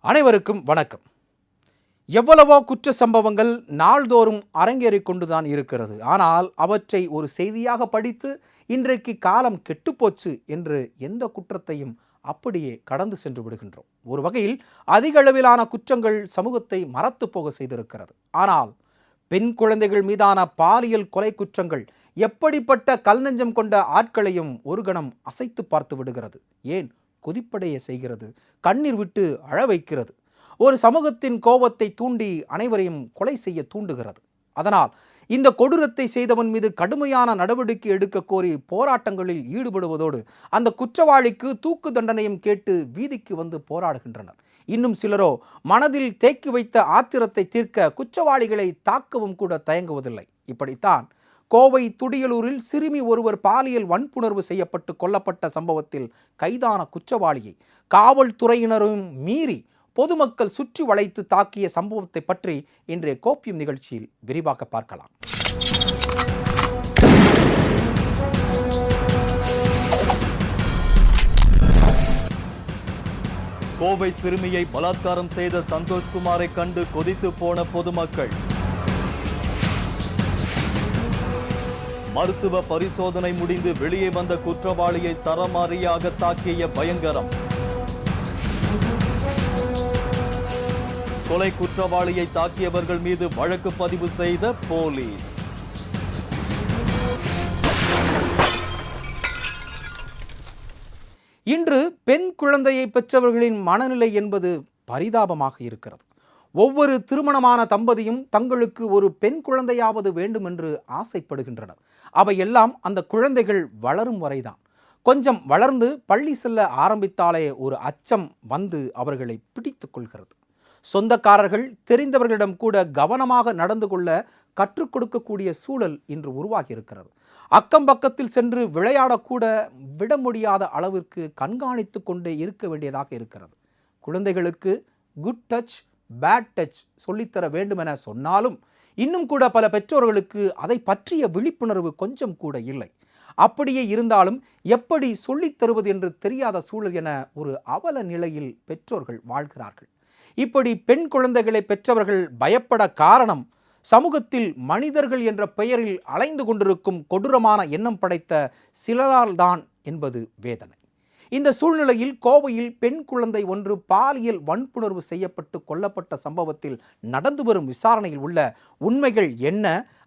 அனைவருக்கும் வணக்கம். எவ்வளவோ குற்ற சம்பவங்கள் நாள்தோறும் அரங்கேறிக் கொண்டுதான் இருக்கிறது. ஆனால் அவற்றை ஒரு செய்தியாக படித்து இன்றைக்கு காலம் கெட்டுப்போச்சு என்று எந்த குற்றத்தையும் அப்படியே கடந்து சென்று விடுகின்றோம். ஒரு வகையில் அதிக அளவிலான குற்றங்கள் சமூகத்தை மறத்து போக செய்திருக்கிறது. ஆனால் பெண் குழந்தைகள் மீதான பாலியல் கொலை குற்றங்கள் எப்படிப்பட்ட கல்நெஞ்சம் கொண்ட ஆட்களையும் ஒரு கணம் அசைத்து பார்த்து விடுகிறது. ஏன் கொதிப்படைய செய்கிறது, கண்ணீர் விட்டு அழ வைக்கிறது. ஒரு சமூகத்தின் கோபத்தை தூண்டி அனைவரையும் கொலை செய்ய தூண்டுகிறது. அதனால் இந்த கொடூரத்தை செய்தவன் மீது கடுமையான நடவடிக்கை எடுக்க கோரி போராட்டங்களில் ஈடுபடுவதோடு அந்த குற்றவாளிக்கு தூக்கு தண்டனையும் கேட்டு வீதிக்கு வந்து போராடுகின்றனர். இன்னும் சிலரோ மனதில் தேக்கி வைத்த ஆத்திரத்தை தீர்க்க குற்றவாளிகளை தாக்கவும் கூட தயங்குவதில்லை. இப்படித்தான் கோவை துடியலூரில் சிறுமி ஒருவர் பாலியல் வன்புணர்வு செய்யப்பட்டு கொல்லப்பட்ட சம்பவத்தில் கைதான குற்றவாளியை காவல்துறையினரும் மீறி பொதுமக்கள் சுற்றி வளைத்து தாக்கிய சம்பவத்தை பற்றி இன்றைய கோப்பியம் நிகழ்ச்சியில் விரிவாக பார்க்கலாம். கோவை சிறுமியை பலாத்காரம் செய்த சந்தோஷ்குமாரை கண்டு கொதித்து போன பொதுமக்கள். மருத்துவ பரிசோதனை முடிந்து வெளியே வந்த குற்றவாளியை சரமாரியாக தாக்கிய பயங்கரம். கொலை குற்றவாளியை தாக்கியவர்கள் மீது வழக்கு பதிவு செய்த போலீஸ். இன்று பெண் குழந்தையை பெற்றவர்களின் மனநிலை என்பது பரிதாபமாக இருக்கிறது. ஒவ்வொரு திருமணமான தம்பதியும் தங்களுக்கு ஒரு பெண் குழந்தையாவது வேண்டும் என்று ஆசைப்படுகின்றனர். அவையெல்லாம் அந்த குழந்தைகள் வளரும் வரைதான். கொஞ்சம் வளர்ந்து பள்ளி செல்ல ஆரம்பித்தாலே ஒரு அச்சம் வந்து அவர்களை பிடித்து கொள்கிறது. சொந்தக்காரர்கள் தெரிந்தவர்களிடம் கூட கவனமாக நடந்து கொள்ள கற்றுக் கொடுக்கக்கூடிய சூழல் இன்று உருவாகி இருக்கிறது. அக்கம் பக்கத்தில் சென்று விளையாடக்கூட விட முடியாத அளவிற்கு கண்காணித்து கொண்டே இருக்க வேண்டியதாக இருக்கிறது. குழந்தைகளுக்கு குட் டச் பேட் டச் சொல்லித்தர வேண்டும் என சொன்னாலும் இன்னும் கூட பல பெற்றோர்களுக்கு அதை பற்றிய விழிப்புணர்வு கொஞ்சம் கூட இல்லை. அப்படியே இருந்தாலும் எப்படி சொல்லித் தருவது என்று தெரியாத சூழல் என ஒரு அவல நிலையில் பெற்றோர்கள் வாழ்கிறார்கள். இப்படி பெண் குழந்தைகளை பெற்றவர்கள் பயப்பட காரணம் சமூகத்தில் மனிதர்கள் என்ற பெயரில் அலைந்து கொண்டிருக்கும் கொடூரமான எண்ணம் படைத்த சிலரால் தான் என்பது வேதனை. இந்த சூழ்நிலையில் கோவையில் பெண் குழந்தை ஒன்று பாலியல் வன்புணர்வு செய்யப்பட்டு கொல்லப்பட்ட சம்பவத்தில் நடந்து வரும் விசாரணையில் உள்ள உண்மைகள் என்ன,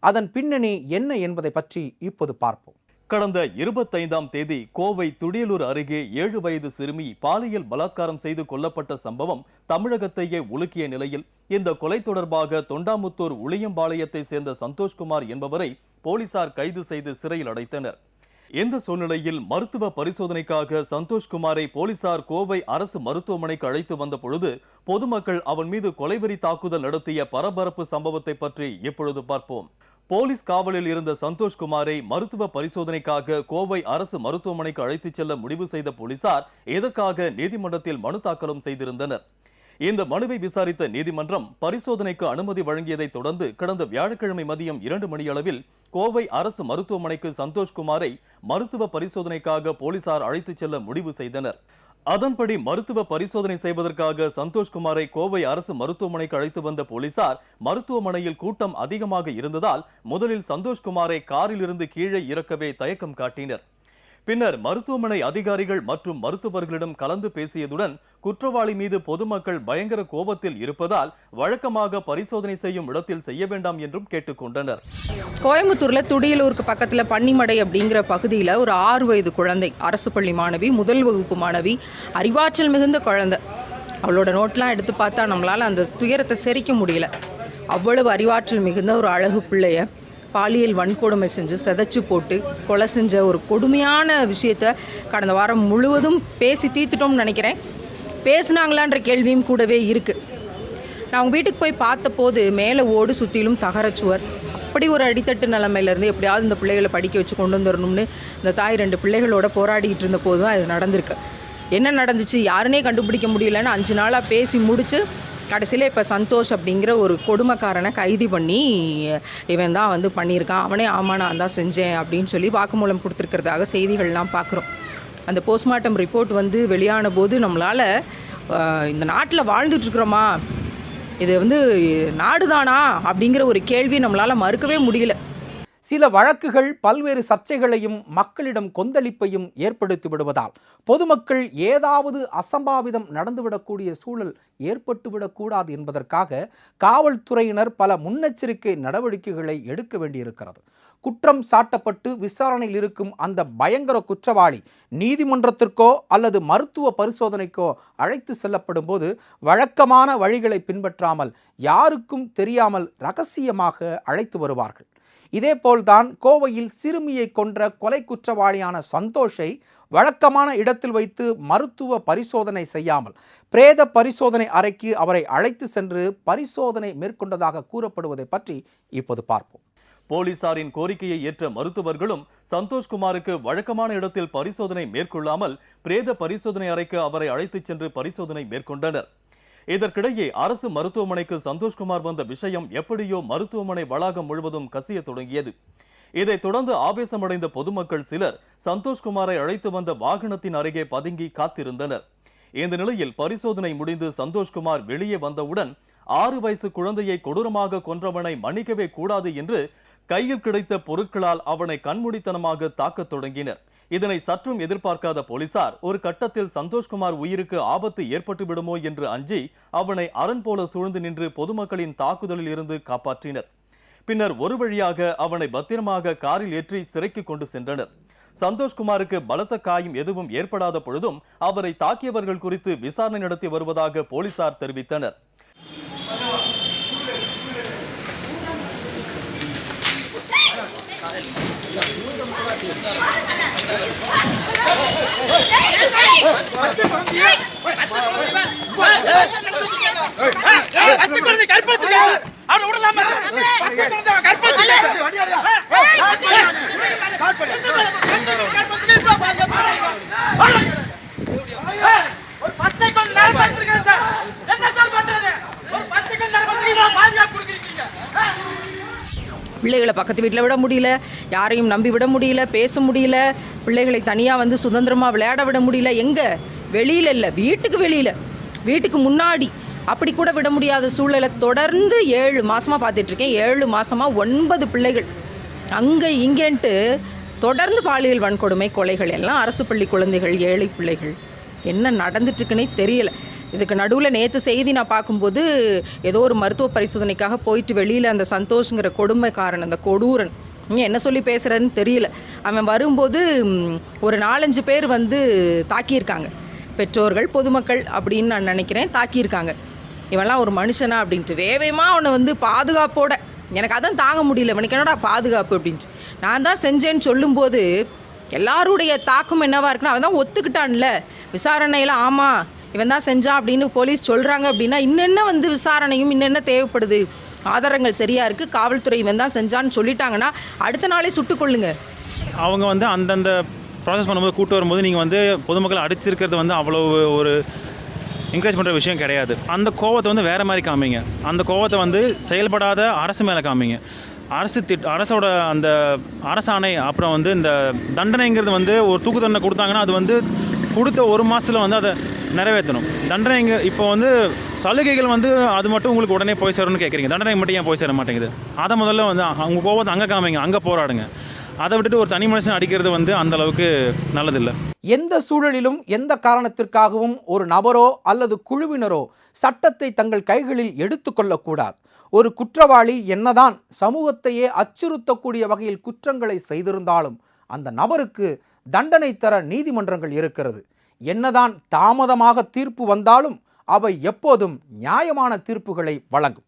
அதன் பின்னணி என்ன என்பதை பற்றி இப்போது பார்ப்போம். கடந்த 25ஆம் தேதி கோவை துடியலூர் அருகே 7 வயது சிறுமி பாலியல் பலாத்காரம் செய்து கொல்லப்பட்ட சம்பவம் தமிழகத்தையே உலுக்கிய நிலையில் இந்த கொலை தொடர்பாக தொண்டாமுத்தூர் உளியம்பாளையத்தை சேர்ந்த சந்தோஷ்குமார் என்பவரை போலீசார் கைது செய்து சிறையில் அடைத்தனர். இந்த சூழ்நிலையில் மருத்துவ பரிசோதனைக்காக சந்தோஷ்குமாரை போலீசார் கோவை அரசு மருத்துவமனைக்கு அழைத்து வந்த பொழுது பொதுமக்கள் அவன் மீது கொலைவெறி தாக்குதல் நடத்திய பரபரப்பு சம்பவத்தை பற்றி இப்பொழுது பார்ப்போம். போலீஸ் காவலில் இருந்த சந்தோஷ்குமாரை மருத்துவ பரிசோதனைக்காக கோவை அரசு மருத்துவமனைக்கு அழைத்துச் செல்ல முடிவு செய்த போலீசார் இதற்காக நீதிமன்றத்தில் மனு தாக்கலும் செய்திருந்தனர். இந்த மனுவை விசாரித்த நீதிமன்றம் பரிசோதனைக்கு அனுமதி வழங்கியதை தொடர்ந்து கடந்த வியாழக்கிழமை மதியம் 2 மணியளவில் கோவை அரசு மருத்துவமனைக்கு சந்தோஷ்குமாரை மருத்துவ பரிசோதனைக்காக போலீசார் அழைத்துச் செல்ல முடிவு செய்தனர். அதன்படி மருத்துவ பரிசோதனை செய்வதற்காக சந்தோஷ்குமாரை கோவை அரசு மருத்துவமனைக்கு அழைத்து வந்த போலீசார் மருத்துவமனையில் கூட்டம் அதிகமாக இருந்ததால் முதலில் சந்தோஷ்குமாரை காரில் இருந்து கீழே இறக்கவே தயக்கம் காட்டினர். பின்னர் மருத்துவமனை அதிகாரிகள் மற்றும் மருத்துவர்களிடம் கலந்து பேசியதுடன் குற்றவாளி மீது பொதுமக்கள் பயங்கர கோபத்தில் இருப்பதால் வழக்கமாக பரிசோதனை செய்யும் இடத்தில் செய்ய வேண்டாம் என்றும் கேட்டுக்கொண்டனர். கோயம்புத்தூர்ல துடியலூருக்கு பக்கத்துல பன்னிமடை அப்படிங்கிற பகுதியில் ஒரு 6 வயது குழந்தை, அரசு பள்ளி மாணவி, முதல் வகுப்பு மாணவி, அறிவாற்றல் மிகுந்த குழந்தை. அவளோட நோட்லாம் எடுத்து பார்த்தா நம்மளால அந்த துயரத்தை செரிக்க முடியல. அவ்வளவு அறிவாற்றல் மிகுந்த ஒரு அழகு பிள்ளைய பாலியல் வன்கொடுமை செஞ்சு செதைச்சு போட்டு கொலை செஞ்ச ஒரு கொடுமையான விஷயத்தை கடந்த வாரம் முழுவதும் பேசி தீர்த்துட்டோம்னு நினைக்கிறேன். பேசினாங்களான்ற கேள்வியும் கூடவே இருக்குது. நான் அவங்க வீட்டுக்கு போய் பார்த்தபோது மேலே ஓடு சுற்றிலும் தகரச்சுவர், அப்படி ஒரு அடித்தட்டு நிலைமையிலேருந்து எப்படியாவது இந்த பிள்ளைகளை படிக்க வச்சு கொண்டு வந்துடணும்னு இந்த தாய் 2 பிள்ளைகளோட போராடிக்கிட்டு இருந்த போது தான் இது நடந்திருக்கு. என்ன நடந்துச்சு யாருன்னே கண்டுபிடிக்க முடியலன்னு 5 நாளாக பேசி முடித்து கடைசியில் இப்போ சந்தோஷ் அப்படிங்கிற ஒரு கொடுமைக்காரனை கைது பண்ணி இவன் தான் பண்ணியிருக்கான், அவனே ஆமா நான் தான் செஞ்சேன் அப்படின்னு சொல்லி வாக்குமூலம் கொடுத்துருக்கிறதாக செய்திகள்லாம் பார்க்குறோம். அந்த போஸ்ட்மார்ட்டம் ரிப்போர்ட் வெளியான போது நம்மளால் இந்த நாட்டில் வாழ்ந்துட்டு இருக்கிறோமா, இது வந்து நாடுதானா அப்படிங்கிற ஒரு கேள்வி நம்மளால் மறுக்கவே முடியல. சில வழக்குகள் பல்வேறு சர்ச்சைகளையும் மக்களிடம் கொந்தளிப்பையும் ஏற்படுத்தி விடுவதால் பொதுமக்கள் ஏதாவது அசம்பாவிதம் நடந்துவிடக்கூடிய சூழல் ஏற்பட்டுவிடக்கூடாது என்பதற்காக காவல்துறையினர் பல முன்னெச்சரிக்கை நடவடிக்கைகளை எடுக்க வேண்டியிருக்கிறது. குற்றம் சாட்டப்பட்டு விசாரணையில் இருக்கும் அந்த பயங்கர குற்றவாளி நீதிமன்றத்திற்கோ அல்லது மருத்துவ பரிசோதனைக்கோ அழைத்து செல்லப்படும் போது வழக்கமான வழிகளை பின்பற்றாமல் யாருக்கும் தெரியாமல் இரகசியமாக அழைத்து வருவார்கள். இதேபோல்தான் கோவையில் சிறுமியை கொன்ற கொலை குற்றவாளியான சந்தோஷை வழக்கமான இடத்தில் வைத்து மருத்துவ பரிசோதனை செய்யாமல் பிரேத பரிசோதனை அறைக்கு அவரை அழைத்து சென்று பரிசோதனை மேற்கொண்டதாக கூறப்படுவதை பற்றி இப்போது பார்ப்போம். போலீசாரின் கோரிக்கையை ஏற்ற மருத்துவர்களும் சந்தோஷ்குமாருக்கு வழக்கமான இடத்தில் பரிசோதனை மேற்கொள்ளாமல் பிரேத பரிசோதனை அறைக்கு அவரை அழைத்துச் சென்று பரிசோதனை மேற்கொண்டனர். இதற்கிடையே அரசு மருத்துவமனைக்கு சந்தோஷ்குமார் வந்த விஷயம் எப்படியோ மருத்துவமனை வளாகம் முழுவதும் கசிய தொடங்கியது. இதைத் தொடர்ந்து ஆவேசமடைந்த பொதுமக்கள் சிலர் சந்தோஷ்குமாரை அழைத்து வந்த வாகனத்தின் அருகே பதுங்கி காத்திருந்தனர். இந்த நிலையில் பரிசோதனை முடிந்து சந்தோஷ்குமார் வெளியே வந்தவுடன் 6 வயசு குழந்தையை கொடூரமாக கொன்றவனை மன்னிக்கவே கூடாது என்று கையில் கிடைத்த பொருட்களால் அவனை கண்மூடித்தனமாக தாக்கத் தொடங்கினர். இதனை சற்றும் எதிர்பார்க்காத போலீசார் ஒரு கட்டத்தில் சந்தோஷ்குமார் உயிருக்கு ஆபத்து ஏற்பட்டு விடுமோ என்று அஞ்சி அவனை அரண் போல சூழ்ந்து நின்று பொதுமக்களின் தாக்குதலில் இருந்து காப்பாற்றினர். பின்னர் ஒரு வழியாக அவனை பத்திரமாக காரில் ஏற்றி சிறைக்கு கொண்டு சென்றனர். சந்தோஷ்குமாருக்கு பலத்த காயம் எதுவும் ஏற்படாத பொழுதும் அவரை தாக்கியவர்கள் குறித்து விசாரணை நடத்தி வருவதாக போலீசார் தெரிவித்தனர். பிள்ளைகளை பக்கத்து வீட்டில் விட முடியல, யாரையும் நம்பி விட முடியல, பேச முடியல, பிள்ளைகளை தனியாக வந்து சுதந்திரமாக விளையாட விட முடியல. எங்கே? வெளியில் இல்லை, வீட்டுக்கு வெளியில், வீட்டுக்கு முன்னாடி அப்படி கூட விட முடியாத சூழலை தொடர்ந்து 7 மாதமாக பார்த்துட்ருக்கேன். 7 மாதமாக 9 பிள்ளைகள் அங்கே இங்கேன்ட்டு தொடர்ந்து பாலியல் வன்கொடுமை, கொலைகள் எல்லாம் அரசு பள்ளி குழந்தைகள், ஏழை பிள்ளைகள். என்ன நடந்துட்டுருக்குன்னே தெரியலை. இதுக்கு நடுவில் நேற்று செய்தி நான் பார்க்கும்போது ஏதோ ஒரு மருத்துவ பரிசோதனைக்காக போயிட்டு வெளியில் அந்த சந்தோஷங்கிற கொடுமைக்காரன், அந்த கொடூரன், என்ன சொல்லி பேசுகிறதுன்னு தெரியல, அவன் வரும்போது ஒரு 4-5 பேர் வந்து தாக்கியிருக்காங்க. பெற்றோர்கள், பொதுமக்கள் அப்படின்னு நான் நினைக்கிறேன், தாக்கியிருக்காங்க. இவன்லாம் ஒரு மனுஷனா அப்படின்ட்டு வேகமாக அவனை வந்து பாதுகாப்போட, எனக்கு அதான் தாங்க முடியல, இவனுக்கு என்னடா பாதுகாப்பு அப்படின்ட்டு. நான் தான் செஞ்சேன்னு சொல்லும்போது எல்லாருடைய தாக்கம் என்னவாக இருக்குன்னா, அவன் தான் ஒத்துக்கிட்டான்ல விசாரணையில், ஆமாம் இவன் தான் செஞ்சான் அப்படின்னு போலீஸ் சொல்கிறாங்க அப்படின்னா இன்னென்ன வந்து விசாரணையும் இன்னென்ன தேவைப்படுது, ஆதாரங்கள் சரியாக இருக்குது, காவல்துறை இவன் தான் செஞ்சான்னு சொல்லிட்டாங்கன்னா அடுத்த நாளே சுட்டுக்கொள்ளுங்க. அவங்க வந்து அந்தந்த ப்ராசஸ் பண்ணும்போது கூட்டு வரும்போது நீங்கள் வந்து பொதுமக்களை அடிச்சிருக்கிறது வந்து அவ்வளோ ஒரு என்கரேஜ் பண்ணுற விஷயம் கிடையாது. அந்த கோவத்தை வந்து வேறு மாதிரி காமிங்க. அந்த கோவத்தை வந்து செயல்படாத அரசு மேலே காமிங்க. அரசோட அந்த அரசாணை, அப்புறம் வந்து இந்த தண்டனைங்கிறது வந்து ஒரு தூக்கு தண்டனை கொடுத்தாங்கன்னா அது வந்து கொடுத்த 1 மாதத்தில் வந்து அதை நிறைவேற்றணும். தண்டனைங்க இப்போ வந்து சலுகைகள் வந்து அது மட்டும் உங்களுக்கு உடனே போய் சேரணும்னு கேட்குறீங்க, தண்டனை மட்டும் ஏன் போய் சேர மாட்டேங்குது? அதை முதல்ல வந்து உங்கள் கோவத்தை அங்கே காமிங்க, அங்கே போராடுங்க. அதை விட்டுட்டு ஒரு தனி மனுஷன் அடிக்கிறது வந்து அந்த அளவுக்கு நல்லதில்லை. எந்த சூழலிலும் எந்த காரணத்திற்காகவும் ஒரு நபரோ அல்லது குழுவினரோ சட்டத்தை தங்கள் கைகளில் எடுத்துக்கொள்ளக்கூடாது. ஒரு குற்றவாளி என்னதான் சமூகத்தையே அச்சுறுத்தக்கூடிய வகையில் குற்றங்களை செய்திருந்தாலும் அந்த நபருக்கு தண்டனை தர நீதிமன்றங்கள் இருக்கிறது. என்னதான் தாமதமாக தீர்ப்பு வந்தாலும் அவை எப்போதும் நியாயமான தீர்ப்புகளை வழங்கும்.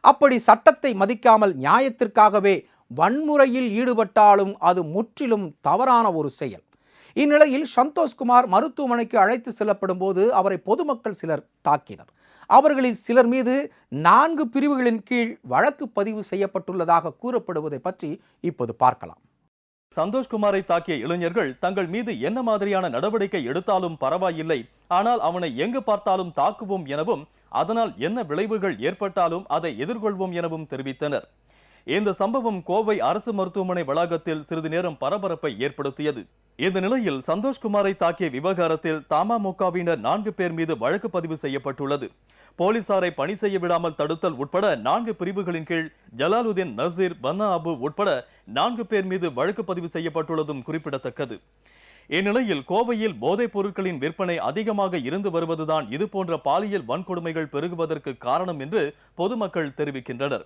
அப்படி சட்டத்தை மதிக்காமல் நியாயத்திற்காகவே வன்முறையில் ஈடுபட்டாலும் அது முற்றிலும் தவறான ஒரு செயல். இந்நிலையில் சந்தோஷ்குமார் மருத்துவமனைக்கு அழைத்து செல்லப்படும் போது அவரை பொதுமக்கள் சிலர் தாக்கினர். அவர்களில் சிலர் மீது 4 பிரிவுகளின் கீழ் வழக்கு பதிவு செய்யப்பட்டுள்ளதாக கூறப்படுவதை பற்றி இப்போது பார்க்கலாம். சந்தோஷ்குமாரை தாக்கிய இளைஞர்கள் தங்கள் மீது என்ன மாதிரியான நடவடிக்கை எடுத்தாலும் பரவாயில்லை, ஆனால் அவனை எங்கு பார்த்தாலும் தாக்குவோம் எனவும் அதனால் என்ன விளைவுகள் ஏற்பட்டாலும் அதை எதிர்கொள்வோம் எனவும் தெரிவித்தனர். இந்த சம்பவம் கோவை அரசு மருத்துவமனை வளாகத்தில் சிறிது நேரம் பரபரப்பை ஏற்படுத்தியது. இந்த நிலையில் சந்தோஷ்குமாரை தாக்கிய விவகாரத்தில் தமாமுகவினர் 4 பேர் மீது வழக்கு பதிவு செய்யப்பட்டுள்ளது. போலீசாரை பணி செய்ய விடாமல் தடுத்தல் உட்பட 4 பிரிவுகளின் கீழ் ஜலாலுதீன், நசீர், பன்னா அபு உட்பட 4 பேர் மீது வழக்கு பதிவு செய்யப்பட்டுள்ளதும் குறிப்பிடத்தக்கது. இந்நிலையில் கோவையில் போதைப் பொருட்களின் விற்பனை அதிகமாக இருந்து வருவதுதான் இதுபோன்ற பாலியல் வன்கொடுமைகள் பெருகுவதற்கு காரணம் என்று பொதுமக்கள் தெரிவிக்கின்றனர்.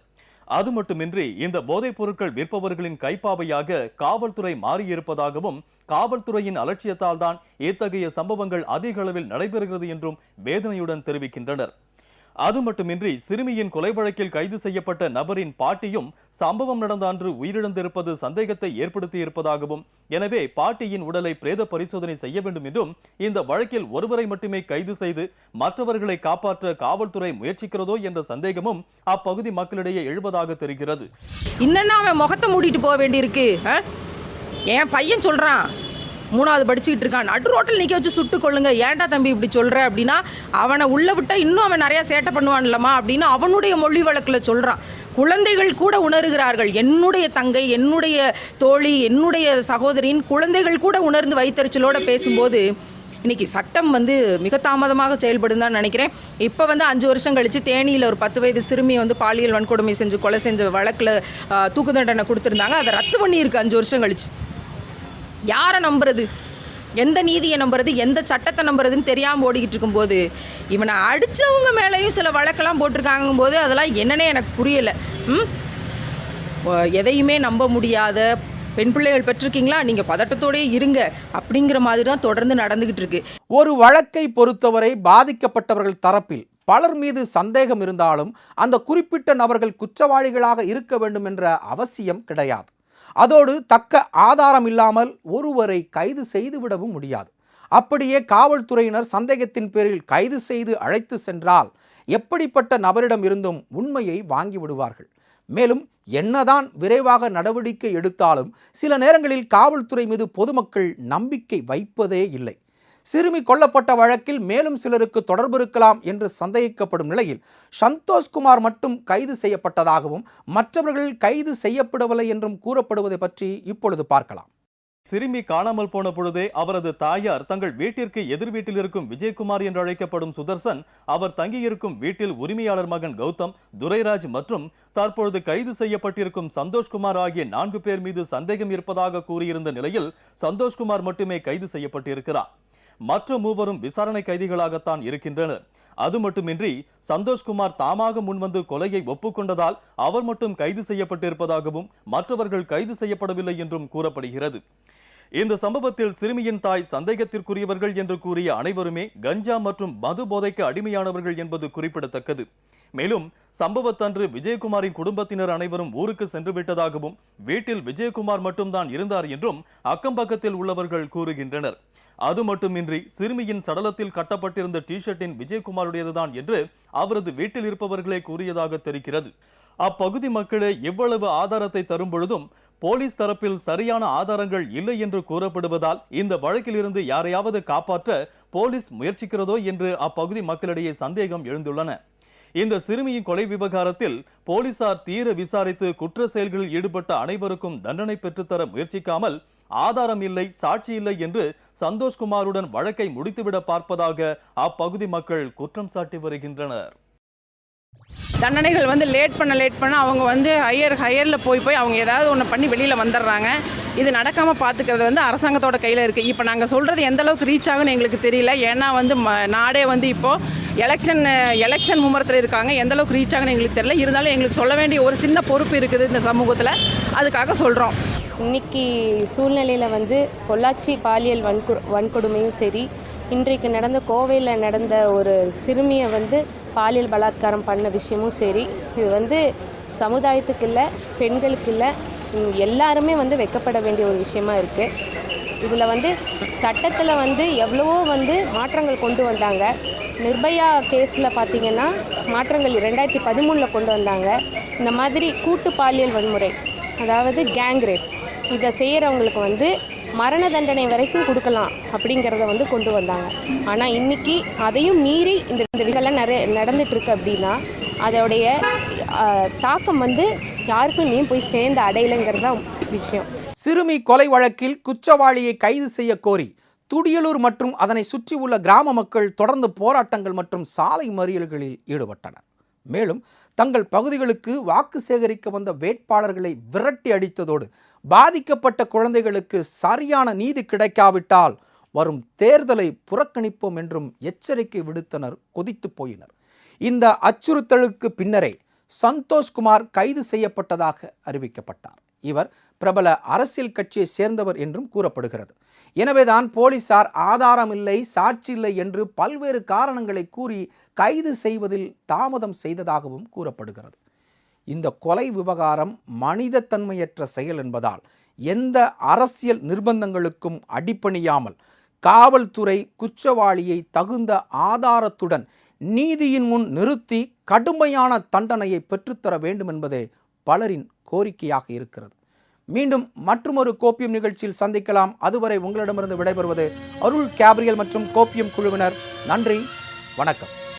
அது மட்டுமின்றி இந்த போதைப் பொருட்கள் விற்பவர்களின் கைப்பாவையாக காவல்துறை மாறியிருப்பதாகவும், காவல்துறையின் அலட்சியத்தால் தான் இத்தகைய சம்பவங்கள் அதிக அளவில் நடைபெறுகிறது என்றும் வேதனையுடன் தெரிவிக்கின்றனர். அது மட்டுமின்றி சிறுமியின் கொலை வழக்கில் கைது செய்யப்பட்ட நபரின் பாட்டியும் சம்பவம் நடந்த அன்று உயிரிழந்திருப்பது சந்தேகத்தை ஏற்படுத்தி இருப்பதாகவும், எனவே பாட்டியின் உடலை பிரேத பரிசோதனை செய்ய வேண்டும் என்றும், இந்த வழக்கில் ஒருவரை மட்டுமே கைது செய்து மற்றவர்களை காப்பாற்ற காவல்துறை முயற்சிக்கிறதோ என்ற சந்தேகமும் அப்பகுதி மக்களிடையே எழுவதாக தெரிகிறது. இன்னும் அவன் முகத்தை மூடிட்டு போக வேண்டியிருக்கு. என் பையன் சொல்றான், 3வது படிச்சுக்கிட்டு இருக்கான், நடு ரோட்டில் நிற்க வச்சு சுட்டு கொள்ளுங்க, ஏன்டா தம்பி இப்படி சொல்கிற அப்படின்னா, அவனை உள்ளே விட்டால் இன்னும் அவன் நிறையா சேட்டை பண்ணுவான்லம்மா அப்படின்னு அவனுடைய மொழி வழக்கில் சொல்கிறான். குழந்தைகள் கூட உணர்கிறார்கள். என்னுடைய தங்கை, என்னுடைய தோழி, என்னுடைய சகோதரின் குழந்தைகள் கூட உணர்ந்து வைத்தறிச்சலோடு பேசும்போது இன்றைக்கி சட்டம் மிக தாமதமாக செயல்படும் தான் நினைக்கிறேன். இப்போ 5 வருஷம் கழித்து தேனியில் ஒரு 10 வயது சிறுமி பாலியல் வன்கொடுமை செஞ்சு கொலை செஞ்ச வழக்கில் தூக்கு தண்டனை கொடுத்துருந்தாங்க. அதை ரத்து பண்ணியிருக்கு 5 வருஷம் கழிச்சு. யாரை நம்புறது, எந்த நீதியை நம்புறது, எந்த சட்டத்தை நம்புறதுன்னு தெரியாமல் ஓடிக்கிட்டு இருக்கும்போது இவனை அடித்தவங்க மேலேயும் சில வழக்கெல்லாம் போட்டிருக்காங்கும் போது அதெல்லாம் என்னன்னே எனக்கு புரியலை. எதையுமே நம்ப முடியாத பெண் பிள்ளைகள் பெற்றிருக்கீங்களா, நீங்கள் பதட்டத்தோடயே இருங்க அப்படிங்கிற மாதிரி தான் தொடர்ந்து நடந்துகிட்டு இருக்கு. ஒரு வழக்கை பொறுத்தவரை பாதிக்கப்பட்டவர்கள் தரப்பில் பலர் மீது சந்தேகம் இருந்தாலும் அந்த குறிப்பிட்ட நபர்கள் குற்றவாளிகளாக இருக்க வேண்டும் என்ற அவசியம் கிடையாது. அதோடு தக்க ஆதாரம் இல்லாமல் ஒருவரை கைது செய்துவிடவும் முடியாது. அப்படியே காவல்துறையினர் சந்தேகத்தின் பேரில் கைது செய்து அழைத்து சென்றால் எப்படிப்பட்ட நபரிடம் இருந்தும் உண்மையை வாங்கி விடுவார்கள். மேலும் என்னதான் விரைவாக நடவடிக்கை எடுத்தாலும் சில நேரங்களில் காவல்துறை மீது பொதுமக்கள் நம்பிக்கை வைப்பதே இல்லை. சிறுமி கொல்லப்பட்ட வழக்கில் மேலும் சிலருக்கு தொடர்பு இருக்கலாம் என்று சந்தேகிக்கப்படும் நிலையில் சந்தோஷ்குமார் மட்டும் கைது செய்யப்பட்டதாகவும் மற்றவர்கள் கைது செய்யப்படவில்லை என்றும் கூறப்படுவதை பற்றி இப்பொழுது பார்க்கலாம். சிறுமி காணாமல் போன பொழுதே அவரது தாயார் தங்கள் வீட்டிற்கு எதிர் வீட்டில் இருக்கும் விஜயகுமார் என்று அழைக்கப்படும் சுதர்சன், அவர் தங்கியிருக்கும் வீட்டில் உரிமையாளர் மகன் கௌதம், துரைராஜ் மற்றும் தற்பொழுது கைது செய்யப்பட்டிருக்கும் சந்தோஷ்குமார் ஆகிய 4 பேர் மீது சந்தேகம் இருப்பதாக கூறியிருந்த நிலையில் சந்தோஷ்குமார் மட்டுமே கைது செய்யப்பட்டிருக்கிறார். மற்ற மூவரும் விசாரணை கைதிகளாகத்தான் இருக்கின்றனர். அது மட்டுமின்றி சந்தோஷ்குமார் தாமாக முன்வந்து கொலையை ஒப்புக்கொண்டதால் அவர் மட்டும் கைது செய்யப்பட்டிருப்பதாகவும் மற்றவர்கள் கைது செய்யப்படவில்லை என்றும் கூறப்படுகிறது. இந்த சம்பவத்தில் சிறுமியின் தாய் சந்தேகத்திற்குரியவர்கள் என்று கூறிய அனைவருமே கஞ்சா மற்றும் மது போதைக்கு அடிமையானவர்கள் என்பது குறிப்பிடத்தக்கது. மேலும் சம்பவத்தன்று விஜயகுமாரின் குடும்பத்தினர் அனைவரும் ஊருக்கு சென்று விட்டதாகவும் வீட்டில் விஜயகுமார் மட்டும்தான் இருந்தார் என்றும் அக்கம்பக்கத்தில் உள்ளவர்கள் கூறுகின்றனர். அது மட்டுமின்றி சிறுமியின் சடலத்தில் கட்டப்பட்டிருந்த டிஷர்ட்டின் விஜயகுமாருடையதுதான் என்று அவரது வீட்டில் இருப்பவர்களே கூறியதாக தெரிகிறது. அப்பகுதி மக்களே இவ்வளவு ஆதாரத்தை தரும் பொழுதும் போலீஸ் தரப்பில் சரியான ஆதாரங்கள் இல்லை என்று கூறப்படுவதால் இந்த வழக்கில் இருந்து யாரையாவது காப்பாற்ற போலீஸ் முயற்சிக்கிறதோ என்று அப்பகுதி மக்களிடையே சந்தேகம் எழுந்துள்ளன. இந்த சிறுமியின் கொலை விவகாரத்தில் போலீசார் தீர விசாரித்து குற்ற செயல்களில் ஈடுபட்ட அனைவருக்கும் தண்டனை பெற்றுத்தர முயற்சிக்காமல் ஆதாரம் இல்லை, சாட்சி இல்லை என்று சந்தோஷ்குமாருடன் வழக்கை முடித்துவிட பார்ப்பதாக அப்பகுதி மக்கள் குற்றம் சாட்டி வருகின்றனர். தண்டனைகள் லேட் பண்ண அவங்க ஹையரில் போய் அவங்க ஏதாவது ஒன்று பண்ணி வெளியில் வந்துடுறாங்க. இது நடக்காமல் பார்த்துக்கிறது அரசாங்கத்தோட கையில் இருக்குது. இப்போ நாங்கள் சொல்கிறது எந்த அளவுக்கு ரீச் ஆகுன்னு எங்களுக்கு தெரியல. ஏன்னா நாடே இப்போது எலெக்ஷன் மும்முரத்தில் இருக்காங்க. எந்த அளவுக்கு ரீச் ஆகுன்னு எங்களுக்கு தெரியல. இருந்தாலும் எங்களுக்கு சொல்ல வேண்டிய ஒரு சின்ன பொறுப்பு இருக்குது இந்த சமூகத்தில். அதுக்காக சொல்கிறோம். இன்னைக்கு சூழ்நிலையில் பொள்ளாச்சி பாலியல் வன்கொடுமையும் சரி, இன்றைக்கு நடந்த கோவையில் நடந்த ஒரு சிறுமியை பாலியல் பலாத்காரம் பண்ண விஷயமும் சரி, இது சமுதாயத்துக்கு இல்லை, பெண்களுக்கு இல்லை, எல்லாருமே வெட்கப்பட வேண்டிய ஒரு விஷயமா இருக்குது. இதில் சட்டத்தில் எவ்வளவோ மாற்றங்கள் கொண்டு வந்தாங்க. நிர்பயா கேஸில் பார்த்திங்கன்னா மாற்றங்கள் 2013 கொண்டு வந்தாங்க. இந்த மாதிரி கூட்டு பாலியல் வன்முறை, அதாவது கேங் ரேப், இதை செய்கிறவங்களுக்கு மரண தண்டனை வரைக்கும் கொடுக்கலாம் அப்படிங்கிறத கொண்டு வந்தாங்க. ஆனால் இன்றைக்கி அதையும் மீறி இந்த விஷயம்லாம் நடந்துகிட்ருக்கு அப்படின்னா அதோடைய தாக்கம் யாருக்கும் நீ போய் சேர்ந்து அடையலைங்கிறது தான் விஷயம். சிறுமி கொலை வழக்கில் குற்றவாளியை கைது செய்ய கோரி துடியலூர் மற்றும் அதனை சுற்றியுள்ள கிராம மக்கள் தொடர்ந்து போராட்டங்கள் மற்றும் சாலை மறியல்களில் ஈடுபட்டனர். மேலும் தங்கள் பகுதிகளுக்கு வாக்கு சேகரிக்க வந்த வேட்பாளர்களை விரட்டி அடித்ததோடு பாதிக்கப்பட்ட குழந்தைகளுக்கு சரியான நீதி கிடைக்காவிட்டால் வரும் தேர்தலை புறக்கணிப்போம் என்றும் எச்சரிக்கை விடுத்தனர். கொதித்து போயினர். இந்த அச்சுறுத்தலுக்கு பின்னரே சந்தோஷ்குமார் கைது செய்யப்பட்டதாக அறிவிக்கப்பட்டார். இவர் பிரபல அரசியல் கட்சியை சேர்ந்தவர் என்றும் கூறப்படுகிறது. எனவேதான் போலீசார் ஆதாரம் இல்லை, சாட்சி இல்லை என்று பல்வேறு காரணங்களை கூறி கைது செய்வதில் தாமதம் செய்ததாகவும் கூறப்படுகிறது. இந்த கொலை விவகாரம் மனிதத்தன்மையற்ற செயல் என்பதால் எந்த அரசியல் நிர்பந்தங்களுக்கும் அடிபணியாமல் காவல்துறை குற்றவாளியை தகுந்த ஆதாரத்துடன் நீதியின் முன் நிறுத்தி கடுமையான தண்டனையை பெற்றுத்தர வேண்டும் என்பதே பலரின் கோரிக்கையாக இருக்கிறது. மீண்டும் மற்றொரு கோப்பியம் நிகழ்ச்சியில் சந்திக்கலாம். அதுவரை உங்களிடமிருந்து விடைபெறுவது அருள் கேப்ரியல் மற்றும் கோப்பியம் குழுவினர். நன்றி, வணக்கம்.